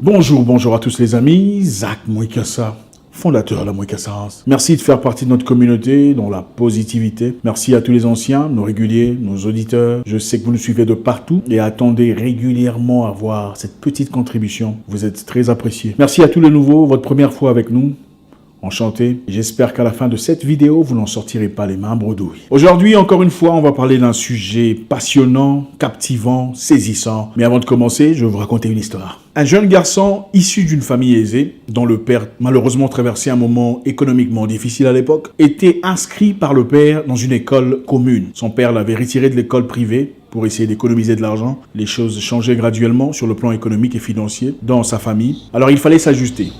Bonjour à tous les amis, Zach Mwikassa, fondateur de la Mwikassa House. Merci de faire partie de notre communauté dans la positivité. Merci à tous les anciens, nos réguliers, nos auditeurs. Je sais que vous nous suivez de partout et attendez régulièrement à voir cette petite contribution. Vous êtes très appréciés. Merci à tous les nouveaux, votre première fois avec nous. Enchanté. J'espère qu'à la fin de cette vidéo, vous n'en sortirez pas les mains bredouilles. Aujourd'hui, encore une fois, on va parler d'un sujet passionnant, captivant, saisissant. Mais avant de commencer, je vais vous raconter une histoire. Un jeune garçon issu d'une famille aisée, dont le père malheureusement traversait un moment économiquement difficile à l'époque, était inscrit par le père dans une école commune. Son père l'avait retiré de l'école privée pour essayer d'économiser de l'argent. Les choses changeaient graduellement sur le plan économique et financier dans sa famille. Alors il fallait s'ajuster.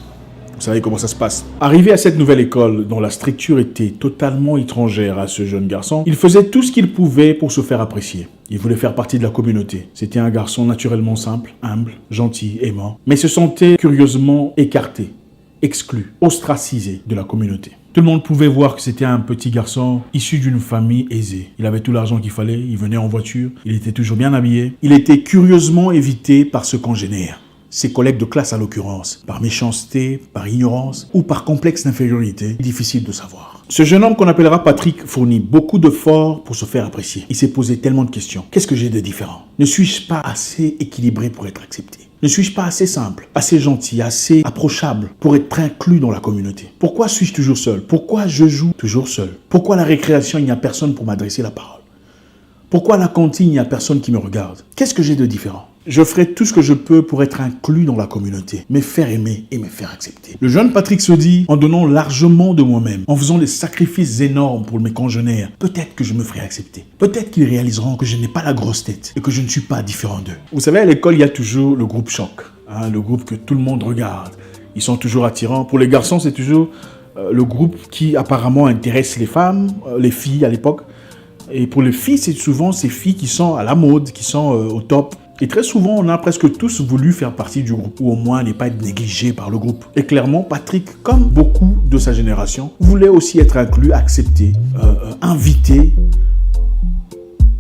Vous savez comment ça se passe. Arrivé à cette nouvelle école, dont la structure était totalement étrangère à ce jeune garçon, il faisait tout ce qu'il pouvait pour se faire apprécier. Il voulait faire partie de la communauté. C'était un garçon naturellement simple, humble, gentil, aimant, mais se sentait curieusement écarté, exclu, ostracisé de la communauté. Tout le monde pouvait voir que c'était un petit garçon issu d'une famille aisée. Il avait tout l'argent qu'il fallait, il venait en voiture, il était toujours bien habillé. Il était curieusement évité par ce congénère. Ses collègues de classe à l'occurrence, par méchanceté, par ignorance ou par complexe d'infériorité, difficile de savoir. Ce jeune homme qu'on appellera Patrick fournit beaucoup d'efforts pour se faire apprécier. Il s'est posé tellement de questions. Qu'est-ce que j'ai de différent? Ne suis-je pas assez équilibré pour être accepté? Ne suis-je pas assez simple, assez gentil, assez approchable pour être inclus dans la communauté? Pourquoi suis-je toujours seul? Pourquoi je joue toujours seul? Pourquoi à la récréation, il n'y a personne pour m'adresser la parole? Pourquoi à la cantine, il n'y a personne qui me regarde? Qu'est-ce que j'ai de différent? Je ferai tout ce que je peux pour être inclus dans la communauté, me faire aimer et me faire accepter. Le jeune Patrick se dit, en donnant largement de moi-même, en faisant des sacrifices énormes pour mes congénères, peut-être que je me ferai accepter. Peut-être qu'ils réaliseront que je n'ai pas la grosse tête et que je ne suis pas différent d'eux. Vous savez, à l'école, il y a toujours le groupe choc, le groupe que tout le monde regarde. Ils sont toujours attirants. Pour les garçons, c'est toujours le groupe qui apparemment intéresse les femmes, les filles à l'époque. Et pour les filles, c'est souvent ces filles qui sont à la mode, qui sont au top. Et très souvent, on a presque tous voulu faire partie du groupe, ou au moins ne pas être négligé par le groupe. Et clairement, Patrick, comme beaucoup de sa génération, voulait aussi être inclus, accepté, invité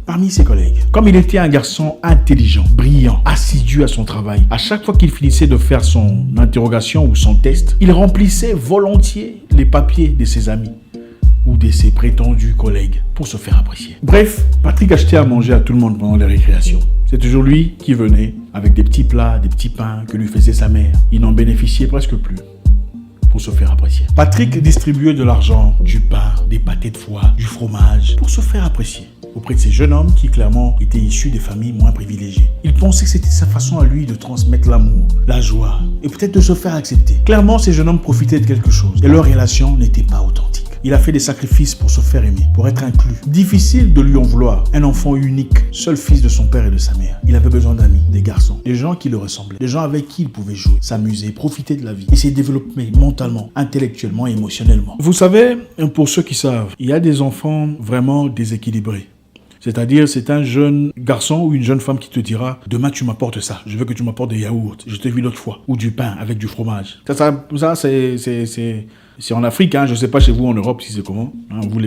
parmi ses collègues. Comme il était un garçon intelligent, brillant, assidu à son travail, à chaque fois qu'il finissait de faire son interrogation ou son test, il remplissait volontiers les papiers de ses amis ou de ses prétendus collègues pour se faire apprécier. Bref, Patrick achetait à manger à tout le monde pendant les récréations. C'est toujours lui qui venait avec des petits plats, des petits pains que lui faisait sa mère. Il n'en bénéficiait presque plus pour se faire apprécier. Patrick distribuait de l'argent, du pain, des pâtés de foie, du fromage pour se faire apprécier auprès de ces jeunes hommes qui clairement étaient issus des familles moins privilégiées. Il pensait que c'était sa façon à lui de transmettre l'amour, la joie et peut-être de se faire accepter. Clairement, ces jeunes hommes profitaient de quelque chose et leur relation n'était pas authentique. Il a fait des sacrifices pour se faire aimer, pour être inclus. Difficile de lui en vouloir. Un enfant unique, seul fils de son père et de sa mère. Il avait besoin d'amis, des garçons, des gens qui le ressemblaient, des gens avec qui il pouvait jouer, s'amuser, profiter de la vie et se développer mentalement, intellectuellement et émotionnellement. Vous savez, pour ceux qui savent, il y a des enfants vraiment déséquilibrés. C'est-à-dire, c'est un jeune garçon ou une jeune femme qui te dira « Demain, tu m'apportes ça. Je veux que tu m'apportes des yaourts. Je t'ai vu l'autre fois. » Ou du pain avec du fromage. Ça c'est en Afrique. Je ne sais pas chez vous en Europe si c'est comment. Vous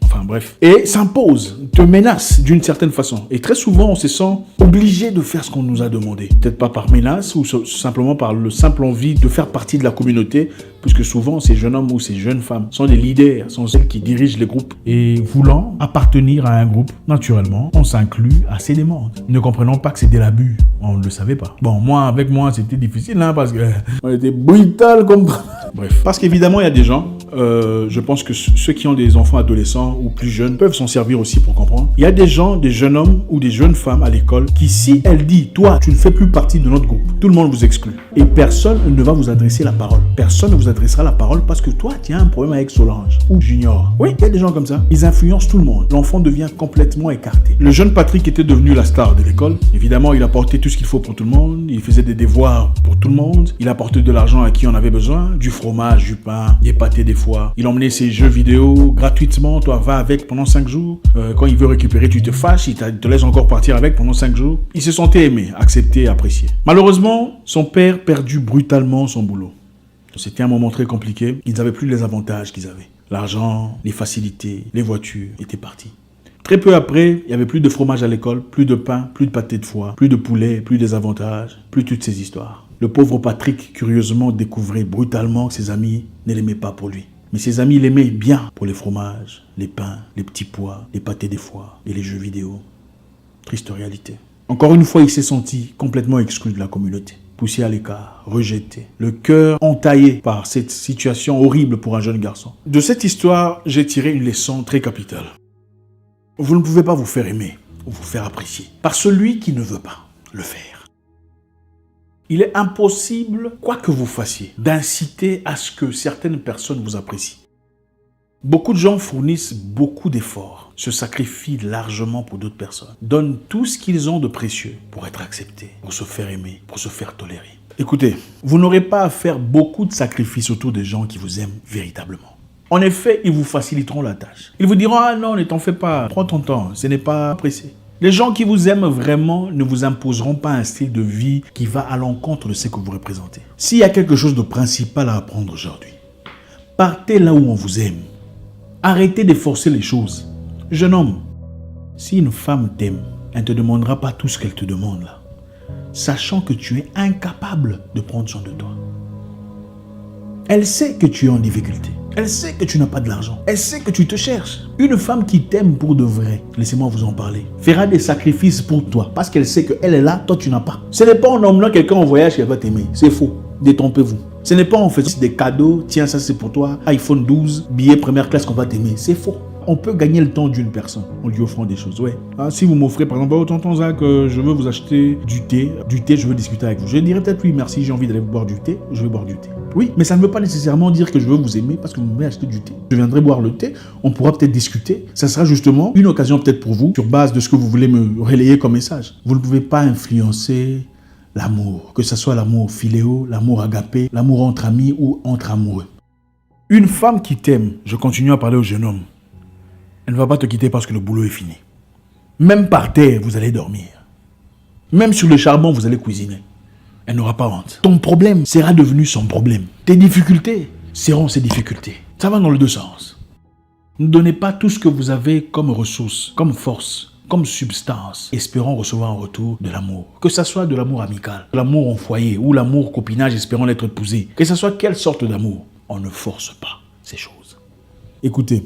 Enfin bref. Et s'impose, te menace d'une certaine façon. Et très souvent, on se sent obligé de faire ce qu'on nous a demandé. Peut-être pas par menace ou simplement par le simple envie de faire partie de la communauté. Puisque souvent, ces jeunes hommes ou ces jeunes femmes sont des leaders, sont celles qui dirigent les groupes. Et voulant appartenir à un groupe, naturellement, on s'inclut à ses demandes. Ne comprenons pas que c'est de l'abus. On ne le savait pas. Bon, avec moi, c'était difficile, parce que on était brutal comme... Bref. Parce qu'évidemment, il y a des gens, je pense que ceux qui ont des enfants adolescents ou plus jeunes peuvent s'en servir aussi pour comprendre. Il y a des gens, des jeunes hommes ou des jeunes femmes à l'école qui, si elle dit, toi, tu ne fais plus partie de notre groupe, tout le monde vous exclut. Et personne ne va vous adresser la parole. Personne ne vous adressera la parole parce que toi, tu as un problème avec Solange ou Junior. Oui, il y a des gens comme ça. Ils influencent tout le monde. L'enfant devient complètement écarté. Le jeune Patrick était devenu la star de l'école. Évidemment, il apportait tout ce qu'il faut pour tout le monde. Il faisait des devoirs pour tout le monde. Il apportait de l'argent à qui en avait besoin. Du fromage, du pain, des pâtés des fois. Il emmenait ses jeux vidéo gratuitement. Toi, va avec pendant 5 jours. Quand il veut récupérer, tu te fâches. Il te laisse encore partir avec pendant 5 jours. Il se sentait aimé, accepté, apprécié. Malheureusement, son père perdut brutalement son boulot. C'était un moment très compliqué. Ils n'avaient plus les avantages qu'ils avaient. L'argent, les facilités, les voitures étaient partis. Très peu après, il n'y avait plus de fromage à l'école, plus de pain, plus de pâté de foie, plus de poulet, plus des avantages, plus toutes ces histoires. Le pauvre Patrick, curieusement, découvrait brutalement que ses amis ne l'aimaient pas pour lui. Mais ses amis l'aimaient bien pour les fromages, les pains, les petits pois, les pâtés des foires et les jeux vidéo. Triste réalité. Encore une fois, il s'est senti complètement exclu de la communauté, poussé à l'écart, rejeté, le cœur entaillé par cette situation horrible pour un jeune garçon. De cette histoire, j'ai tiré une leçon très capitale. Vous ne pouvez pas vous faire aimer ou vous faire apprécier par celui qui ne veut pas le faire. Il est impossible, quoi que vous fassiez, d'inciter à ce que certaines personnes vous apprécient. Beaucoup de gens fournissent beaucoup d'efforts, se sacrifient largement pour d'autres personnes, donnent tout ce qu'ils ont de précieux pour être acceptés, pour se faire aimer, pour se faire tolérer. Écoutez, vous n'aurez pas à faire beaucoup de sacrifices autour des gens qui vous aiment véritablement. En effet, ils vous faciliteront la tâche. Ils vous diront « Ah non, ne t'en fais pas, prends ton temps, ce n'est pas pressé ». Les gens qui vous aiment vraiment ne vous imposeront pas un style de vie qui va à l'encontre de ce que vous représentez. S'il y a quelque chose de principal à apprendre aujourd'hui, partez là où on vous aime. Arrêtez de forcer les choses. Jeune homme, si une femme t'aime, elle ne te demandera pas tout ce qu'elle te demande là, sachant que tu es incapable de prendre soin de toi. Elle sait que tu es en difficulté. Elle sait que tu n'as pas de l'argent. Elle sait que tu te cherches. Une femme qui t'aime pour de vrai, laissez-moi vous en parler, fera des sacrifices pour toi parce qu'elle sait qu'elle est là, toi tu n'as pas. Ce n'est pas en emmenant quelqu'un en voyage qu'elle va t'aimer. C'est faux. Détrompez-vous. Ce n'est pas en faisant des cadeaux, tiens ça c'est pour toi, iPhone 12, billet première classe qu'on va t'aimer. C'est faux. On peut gagner le temps d'une personne en lui offrant des choses. Ouais. Ah, si vous m'offrez par exemple, oh tonton Zach, je veux vous acheter du thé, je veux discuter avec vous. Je dirais peut-être oui, merci, j'ai envie d'aller boire du thé, je vais boire du thé. Oui, mais ça ne veut pas nécessairement dire que je veux vous aimer parce que vous m'avez acheté du thé. Je viendrai boire le thé, on pourra peut-être discuter. Ça sera justement une occasion peut-être pour vous, sur base de ce que vous voulez me relayer comme message. Vous ne pouvez pas influencer l'amour, que ce soit l'amour philéo, l'amour agapé, l'amour entre amis ou entre amoureux. Une femme qui t'aime, je continue à parler au jeune homme, elle ne va pas te quitter parce que le boulot est fini. Même par terre, vous allez dormir. Même sur le charbon, vous allez cuisiner. Elle n'aura pas honte. Ton problème sera devenu son problème. Tes difficultés seront ses difficultés. Ça va dans les deux sens. Ne donnez pas tout ce que vous avez comme ressource, comme force, comme substance, espérant recevoir en retour de l'amour. Que ce soit de l'amour amical, de l'amour en foyer ou l'amour copinage espérant l'être épousé. Que ce soit quelle sorte d'amour, on ne force pas ces choses. Écoutez,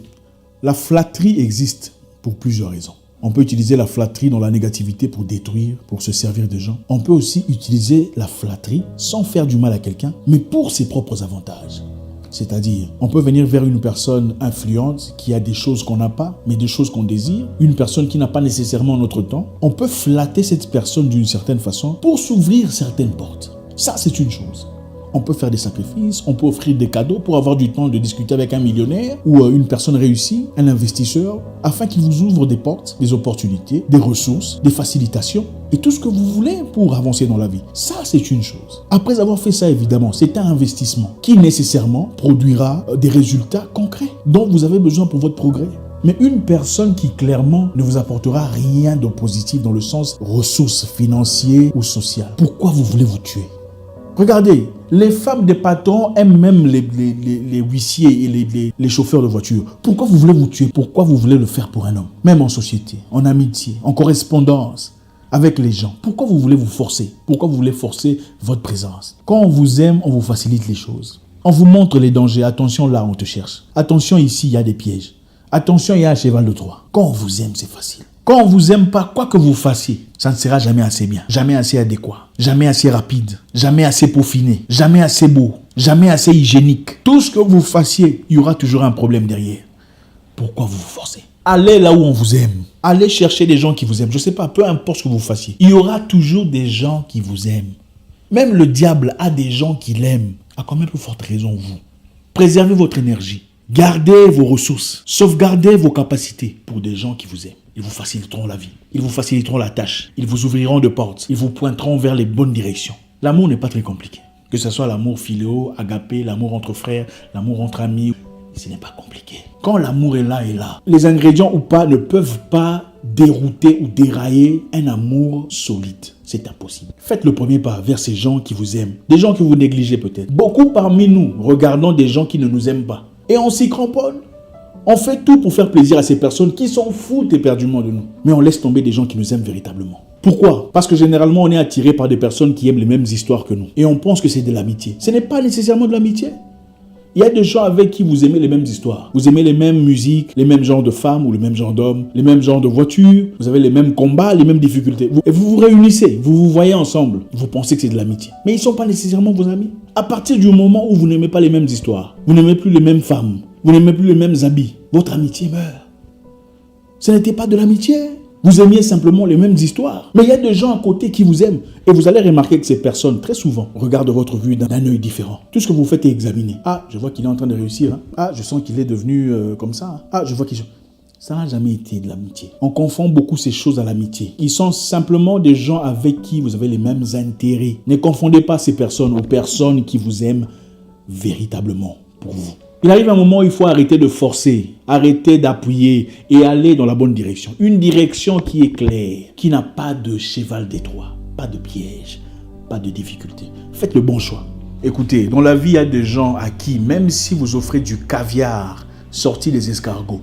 la flatterie existe pour plusieurs raisons. On peut utiliser la flatterie dans la négativité pour détruire, pour se servir des gens. On peut aussi utiliser la flatterie sans faire du mal à quelqu'un, mais pour ses propres avantages. C'est-à-dire, on peut venir vers une personne influente qui a des choses qu'on n'a pas, mais des choses qu'on désire. Une personne qui n'a pas nécessairement notre temps. On peut flatter cette personne d'une certaine façon pour s'ouvrir certaines portes. Ça, c'est une chose. On peut faire des sacrifices, on peut offrir des cadeaux pour avoir du temps de discuter avec un millionnaire ou une personne réussie, un investisseur, afin qu'il vous ouvre des portes, des opportunités, des ressources, des facilitations et tout ce que vous voulez pour avancer dans la vie. Ça, c'est une chose. Après avoir fait ça, évidemment, c'est un investissement qui nécessairement produira des résultats concrets dont vous avez besoin pour votre progrès. Mais une personne qui clairement ne vous apportera rien de positif dans le sens ressources financières ou sociales, pourquoi vous voulez vous tuer ? Regardez, les femmes des patrons aiment même les huissiers et les chauffeurs de voiture. Pourquoi vous voulez vous tuer? Pourquoi vous voulez le faire pour un homme? Même en société, en amitié, en correspondance avec les gens. Pourquoi vous voulez vous forcer? Pourquoi vous voulez forcer votre présence? Quand on vous aime, on vous facilite les choses. On vous montre les dangers. Attention, là, on te cherche. Attention, ici, il y a des pièges. Attention, il y a un cheval de Troie. Quand on vous aime, c'est facile. Quand on ne vous aime pas, quoi que vous fassiez, ça ne sera jamais assez bien, jamais assez adéquat, jamais assez rapide, jamais assez peaufiné, jamais assez beau, jamais assez hygiénique. Tout ce que vous fassiez, il y aura toujours un problème derrière. Pourquoi vous vous forcez? Allez là où on vous aime. Allez chercher des gens qui vous aiment. Je ne sais pas, peu importe ce que vous fassiez. Il y aura toujours des gens qui vous aiment. Même le diable a des gens qui l'aiment. À combien plus forte raison vous? Préservez votre énergie. Gardez vos ressources. Sauvegardez vos capacités pour des gens qui vous aiment. Ils vous faciliteront la vie. Ils vous faciliteront la tâche. Ils vous ouvriront de portes. Ils vous pointeront vers les bonnes directions. L'amour n'est pas très compliqué. Que ce soit l'amour philéo, agapé, l'amour entre frères, l'amour entre amis, ce n'est pas compliqué. Quand l'amour est là, les ingrédients ou pas ne peuvent pas dérouter ou dérailler un amour solide. C'est impossible. Faites le premier pas vers ces gens qui vous aiment. Des gens que vous négligez peut-être. Beaucoup parmi nous regardons des gens qui ne nous aiment pas. Et on s'y cramponne. On fait tout pour faire plaisir à ces personnes qui s'en foutent éperdument de nous. Mais on laisse tomber des gens qui nous aiment véritablement. Pourquoi? Parce que généralement, on est attiré par des personnes qui aiment les mêmes histoires que nous. Et on pense que c'est de l'amitié. Ce n'est pas nécessairement de l'amitié. Il y a des gens avec qui vous aimez les mêmes histoires. Vous aimez les mêmes musiques, les mêmes genres de femmes ou les mêmes genres d'hommes, les mêmes genres de voitures. Vous avez les mêmes combats, les mêmes difficultés. Et vous vous réunissez, vous vous voyez ensemble. Vous pensez que c'est de l'amitié. Mais ils ne sont pas nécessairement vos amis. À partir du moment où vous n'aimez pas les mêmes histoires, vous n'aimez plus les mêmes femmes, vous n'aimez plus les mêmes habits, votre amitié meurt. Ce n'était pas de l'amitié. Vous aimiez simplement les mêmes histoires. Mais il y a des gens à côté qui vous aiment. Et vous allez remarquer que ces personnes, très souvent, regardent votre vue d'un œil différent. Tout ce que vous faites est examiner. Ah, je vois qu'il est en train de réussir. Hein. Ah, je sens qu'il est devenu comme ça. Ah, je vois qu'il... Ça n'a jamais été de l'amitié. On confond beaucoup ces choses à l'amitié. Ils sont simplement des gens avec qui vous avez les mêmes intérêts. Ne confondez pas ces personnes aux personnes qui vous aiment véritablement pour vous. Il arrive un moment où il faut arrêter de forcer, arrêter d'appuyer et aller dans la bonne direction. Une direction qui est claire, qui n'a pas de cheval d'étroit, pas de piège, pas de difficulté. Faites le bon choix. Écoutez, dans la vie, il y a des gens à qui, même si vous offrez du caviar sorti des escargots,